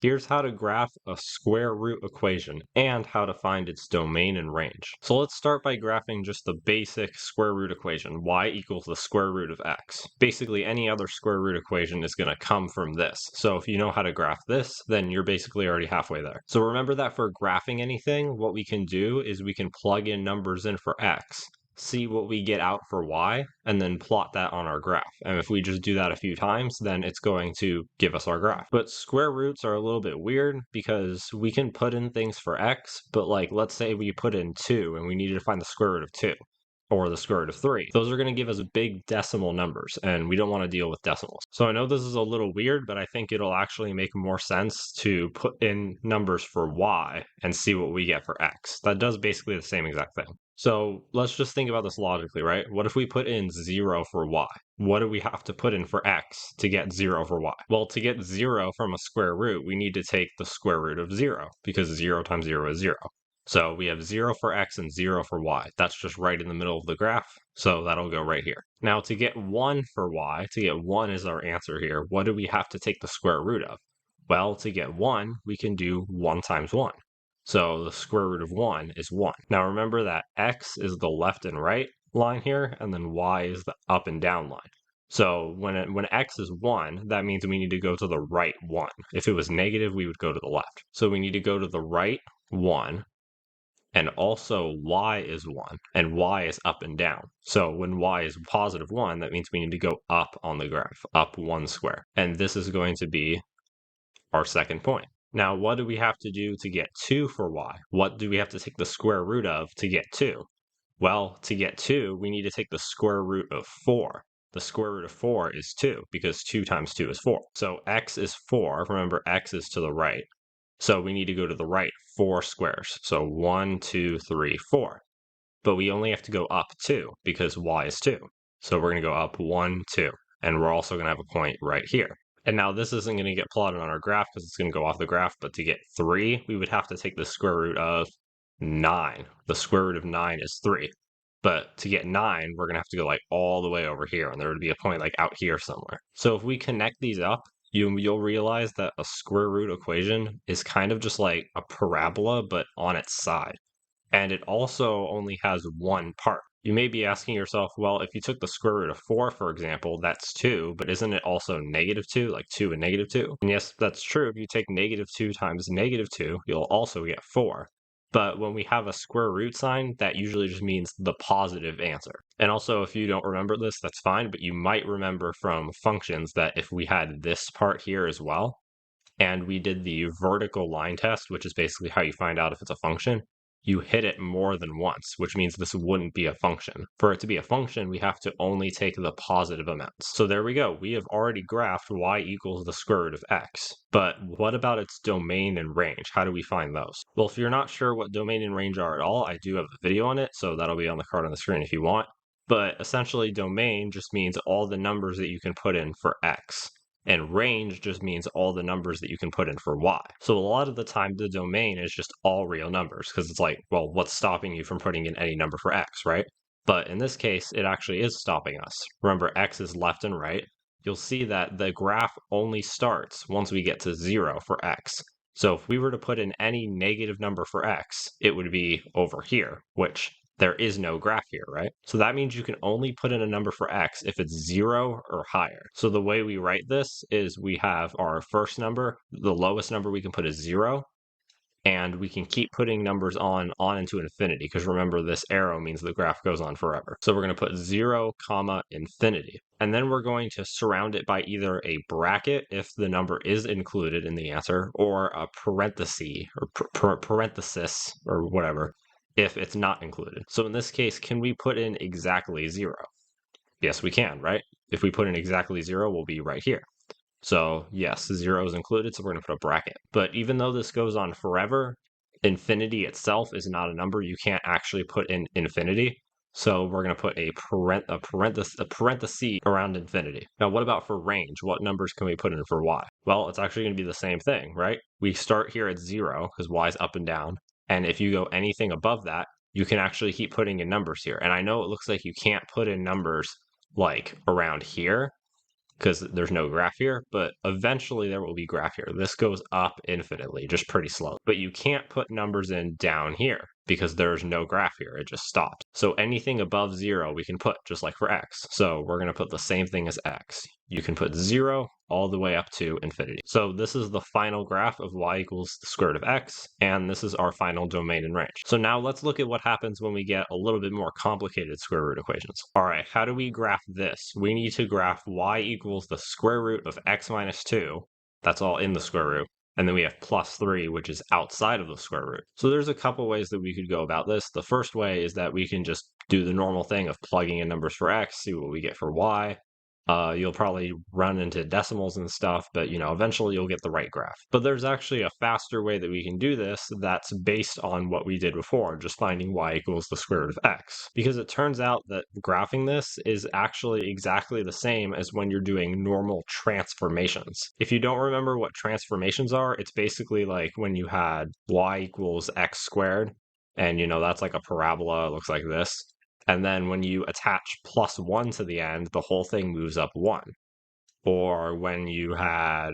Here's how to graph a square root equation and how to find its domain and range. So let's start by graphing just the basic square root equation, y equals the square root of x. Basically, any other square root equation is going to come from this. So if you know how to graph this, then you're basically already halfway there. So remember that for graphing anything, what we can do is we can plug in numbers in for x, see what we get out for y, and then plot that on our graph. And if we just do that a few times, then it's going to give us our graph. But square roots are a little bit weird because we can put in things for x, but like let's say we put in 2 and we needed to find the square root of 2 or the square root of 3. Those are going to give us big decimal numbers, and we don't want to deal with decimals. So I know this is a little weird, but I think it'll actually make more sense to put in numbers for y and see what we get for x. That does basically the same exact thing. So let's just think about this logically, right? What if we put in 0 for y? What do we have to put in for x to get 0 for y? Well, to get 0 from a square root, we need to take the square root of 0, because 0 times 0 is 0. So we have 0 for x and 0 for y. That's just right in the middle of the graph, so that'll go right here. Now to get 1 for y, to get 1 is our answer here, what do we have to take the square root of? Well, to get 1, we can do 1 times 1. So the square root of 1 is 1. Now remember that x is the left and right line here, and then y is the up and down line. So when x is 1, that means we need to go to the right 1. If it was negative, we would go to the left. So we need to go to the right 1, and also y is 1, and y is up and down. So when y is positive 1, that means we need to go up on the graph, up 1 square. And this is going to be our second point. Now, what do we have to do to get 2 for y? What do we have to take the square root of to get 2? Well, to get 2, we need to take the square root of 4. The square root of 4 is 2, because 2 times 2 is 4. So x is 4. Remember, x is to the right. So we need to go to the right 4 squares. So 1, 2, 3, 4. But we only have to go up 2, because y is 2. So we're going to go up 1, 2. And we're also going to have a point right here. And now this isn't going to get plotted on our graph because it's going to go off the graph, but to get 3, we would have to take the square root of 9. The square root of 9 is 3. But to get 9, we're going to have to go like all the way over here, and there would be a point like out here somewhere. So if we connect these up, you'll realize that a square root equation is kind of just like a parabola, but on its side. And it also only has one part. You may be asking yourself, well, if you took the square root of 4, for example, that's 2, but isn't it also negative 2, like 2 and negative 2? And yes, that's true. If you take negative 2 times negative 2, you'll also get 4. But when we have a square root sign, that usually just means the positive answer. And also, if you don't remember this, that's fine, but you might remember from functions that if we had this part here as well, and we did the vertical line test, which is basically how you find out if it's a function, you hit it more than once, which means this wouldn't be a function. For it to be a function, we have to only take the positive amounts. So there we go. We have already graphed y equals the square root of x. But what about its domain and range? How do we find those? Well, if you're not sure what domain and range are at all, I do have a video on it, so that'll be on the card on the screen if you want. But essentially, domain just means all the numbers that you can put in for x. And range just means all the numbers that you can put in for y. So a lot of the time, the domain is just all real numbers, because it's like, well, what's stopping you from putting in any number for x, right? But in this case, it actually is stopping us. Remember, x is left and right. You'll see that the graph only starts once we get to 0 for x. So if we were to put in any negative number for x, it would be over here, which there is no graph here, right? So that means you can only put in a number for x if it's 0 or higher. So the way we write this is we have our first number, the lowest number we can put is 0, and we can keep putting numbers on into infinity, because remember, this arrow means the graph goes on forever. So we're going to put 0, comma, infinity. And then we're going to surround it by either a bracket if the number is included in the answer, or a parenthesis or parenthesis or whatever if it's not included. So in this case, can we put in exactly 0? Yes, we can, right? If we put in exactly 0, we'll be right here. So yes, 0 is included, so we're going to put a bracket. But even though this goes on forever, infinity itself is not a number. You can't actually put in infinity. So we're going to put a parenthesis around infinity. Now, what about for range? What numbers can we put in for y? Well, it's actually going to be the same thing, right? We start here at 0 because y is up and down. And if you go anything above that, you can actually keep putting in numbers here. And I know it looks like you can't put in numbers like around here, because there's no graph here, but eventually there will be graph here. This goes up infinitely, just pretty slow. But you can't put numbers in down here because there's no graph here. It just stopped. So anything above 0 we can put, just like for x. So we're going to put the same thing as x. You can put 0 all the way up to infinity. So this is the final graph of y equals the square root of x, and this is our final domain and range. So now let's look at what happens when we get a little bit more complicated square root equations. All right, how do we graph this? We need to graph y equals the square root of x minus 2. That's all in the square root. And then we have plus 3, which is outside of the square root. So there's a couple ways that we could go about this. The first way is that we can just do the normal thing of plugging in numbers for x, see what we get for y. You'll probably run into decimals and stuff, but eventually you'll get the right graph. But there's actually a faster way that we can do this that's based on what we did before, just finding y equals the square root of x. Because it turns out that graphing this is actually exactly the same as when you're doing normal transformations. If you don't remember what transformations are, it's basically like when you had y equals x squared, and that's like a parabola, it looks like this. And then when you attach plus 1 to the end, the whole thing moves up 1. Or when you had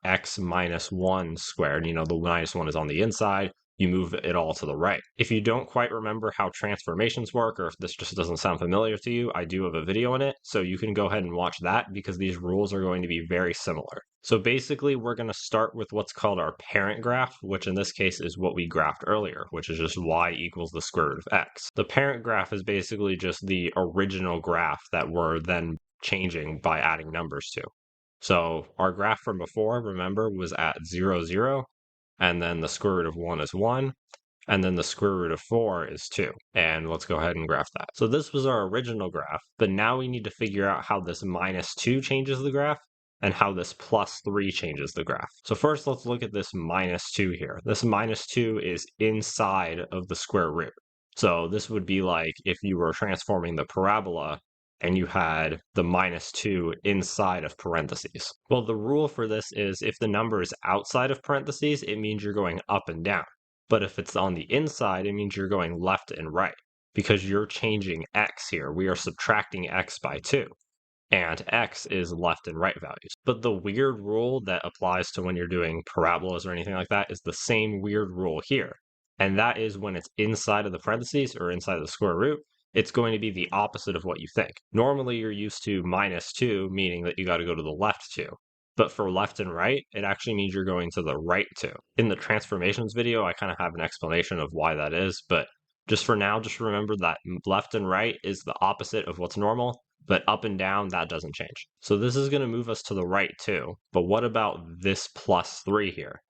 x minus 1 squared, the minus 1 is on the inside, you move it all to the right. If you don't quite remember how transformations work, or if this just doesn't sound familiar to you, I do have a video on it, so you can go ahead and watch that because these rules are going to be very similar. So basically, we're going to start with what's called our parent graph, which in this case is what we graphed earlier, which is just y equals the square root of x. The parent graph is basically just the original graph that we're then changing by adding numbers to. So our graph from before, remember, was at 0, 0, and then the square root of 1 is 1, and then the square root of 4 is 2. And let's go ahead and graph that. So this was our original graph, but now we need to figure out how this minus 2 changes the graph and how this plus 3 changes the graph. So first, let's look at this minus 2 here. This minus 2 is inside of the square root. So this would be like if you were transforming the parabola and you had the minus 2 inside of parentheses. Well, the rule for this is if the number is outside of parentheses, it means you're going up and down. But if it's on the inside, it means you're going left and right because you're changing x here. We are subtracting x by 2. And x is left and right values. But the weird rule that applies to when you're doing parabolas or anything like that is the same weird rule here. And that is when it's inside of the parentheses or inside of the square root, it's going to be the opposite of what you think. Normally, you're used to minus 2, meaning that you got to go to the left 2. But for left and right, it actually means you're going to the right 2. In the transformations video, I kind of have an explanation of why that is. But just for now, just remember that left and right is the opposite of what's normal. But up and down, that doesn't change. So this is going to move us to the right too. But what about this plus 3 here?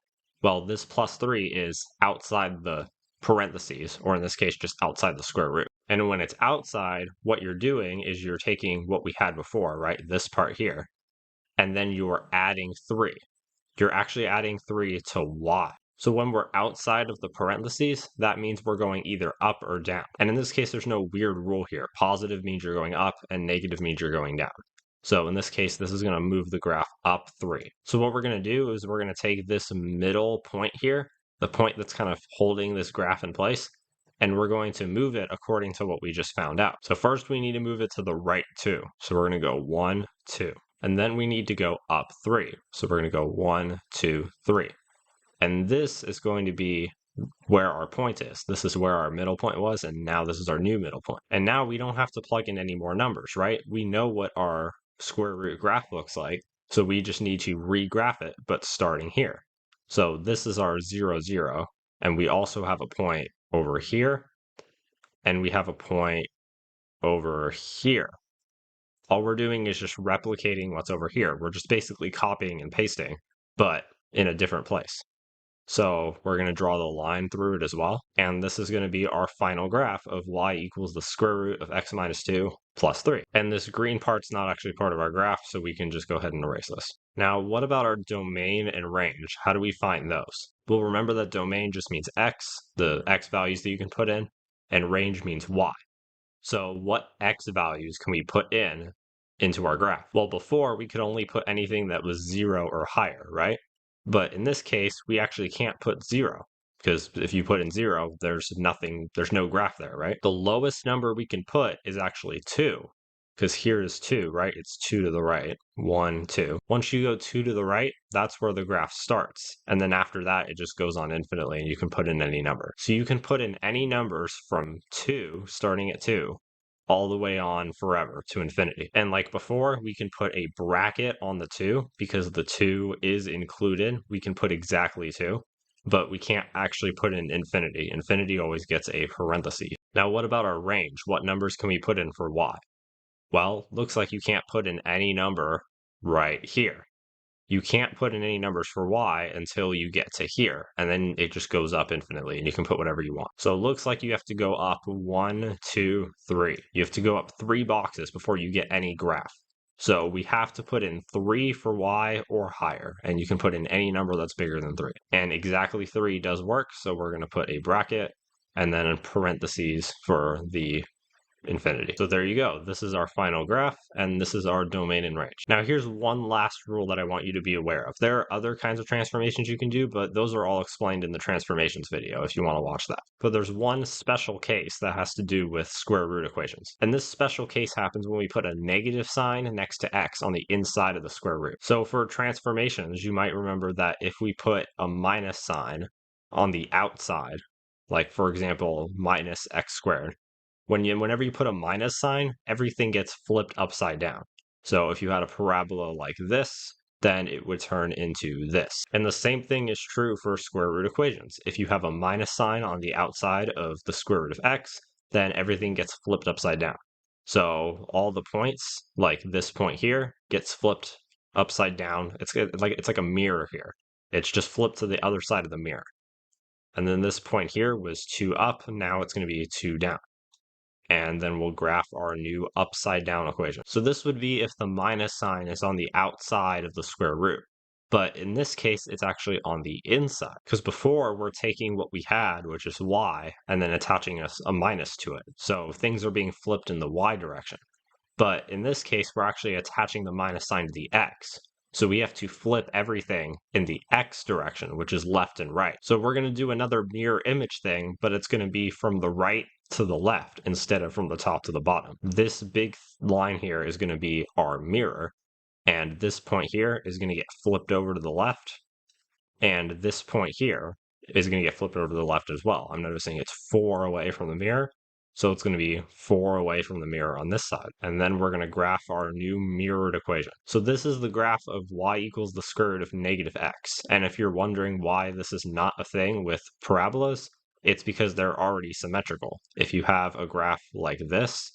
Well, this plus 3 is outside the parentheses, or in this case, just outside the square root. And when it's outside, what you're doing is you're taking what we had before, right? This part here, and then you're adding 3. You're actually adding 3 to y. So when we're outside of the parentheses, that means we're going either up or down. And in this case, there's no weird rule here. Positive means you're going up and negative means you're going down. So in this case, this is going to move the graph up 3. So what we're going to do is we're going to take this middle point here, the point that's kind of holding this graph in place, and we're going to move it according to what we just found out. So first we need to move it to the right 2. So we're going to go 1, 2. And then we need to go up 3. So we're going to go 1, 2, 3. And this is going to be where our point is. This is where our middle point was, and now this is our new middle point. And now we don't have to plug in any more numbers, right? We know what our square root graph looks like, so we just need to regraph it, but starting here. So this is our 0, 0, and we also have a point over here, and we have a point over here. All we're doing is just replicating what's over here. We're just basically copying and pasting, but in a different place. So we're going to draw the line through it as well. And this is going to be our final graph of y equals the square root of x minus 2 plus 3. And this green part's not actually part of our graph, so we can just go ahead and erase this. Now, what about our domain and range? How do we find those? Well, remember that domain just means x, the x values that you can put in, and range means y. So what x values can we put into our graph? Well, before we could only put anything that was 0 or higher, right? But in this case, we actually can't put 0 because if you put in 0, there's no graph there, right? The lowest number we can put is actually 2. because here is 2, right? It's 2 to the right. 1, 2. Once you go 2 to the right, that's where the graph starts. And then after that, it just goes on infinitely, and you can put in any number. So you can put in any numbers from 2, starting at 2, all the way on forever to infinity. And like before, we can put a bracket on the 2 because the 2 is included. We can put exactly 2, but we can't actually put in infinity. Infinity always gets a parenthesis. Now, what about our range? What numbers can we put in for y? Well, looks like you can't put in any number right here. You can't put in any numbers for y until you get to here, and then it just goes up infinitely, and you can put whatever you want. So it looks like you have to go up 1, 2, 3. You have to go up 3 boxes before you get any graph. So we have to put in 3 for y or higher, and you can put in any number that's bigger than 3. And exactly 3 does work, so we're going to put a bracket and then in parentheses for the infinity. So there you go. This is our final graph, and this is our domain and range. Now here's one last rule that I want you to be aware of. There are other kinds of transformations you can do, but those are all explained in the transformations video if you want to watch that. But there's one special case that has to do with square root equations. And this special case happens when we put a negative sign next to x on the inside of the square root. So for transformations, you might remember that if we put a minus sign on the outside, like for example, minus x squared, whenever you put a minus sign, everything gets flipped upside down. So if you had a parabola like this, then it would turn into this. And the same thing is true for square root equations. If you have a minus sign on the outside of the square root of x, then everything gets flipped upside down. So all the points, like this point here, gets flipped upside down. It's like a mirror here. It's just flipped to the other side of the mirror. And then this point here was 2 up, now it's going to be 2 down. And then we'll graph our new upside down equation. So this would be if the minus sign is on the outside of the square root. But in this case, it's actually on the inside, because before we're taking what we had, which is y, and then attaching a minus to it. So things are being flipped in the y direction. But in this case, we're actually attaching the minus sign to the x. So we have to flip everything in the x direction, which is left and right. So we're going to do another mirror image thing, but it's going to be from the right to the left instead of from the top to the bottom. This big line here is going to be our mirror, and this point here is going to get flipped over to the left, and this point here is going to get flipped over to the left as well. I'm noticing it's 4 away from the mirror, so it's going to be 4 away from the mirror on this side. And then we're going to graph our new mirrored equation. So this is the graph of y equals the square root of negative x. And if you're wondering why this is not a thing with parabolas, it's because they're already symmetrical. If you have a graph like this,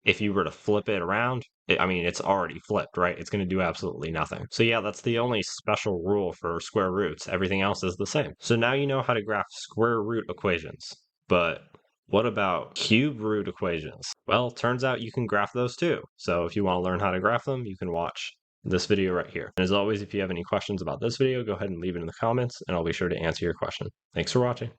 if you were to flip it around, it's already flipped, right? It's going to do absolutely nothing. So yeah, that's the only special rule for square roots. Everything else is the same. So now you know how to graph square root equations. But what about cube root equations? Well, turns out you can graph those too. So if you want to learn how to graph them, you can watch this video right here. And as always, if you have any questions about this video, go ahead and leave it in the comments, and I'll be sure to answer your question. Thanks for watching.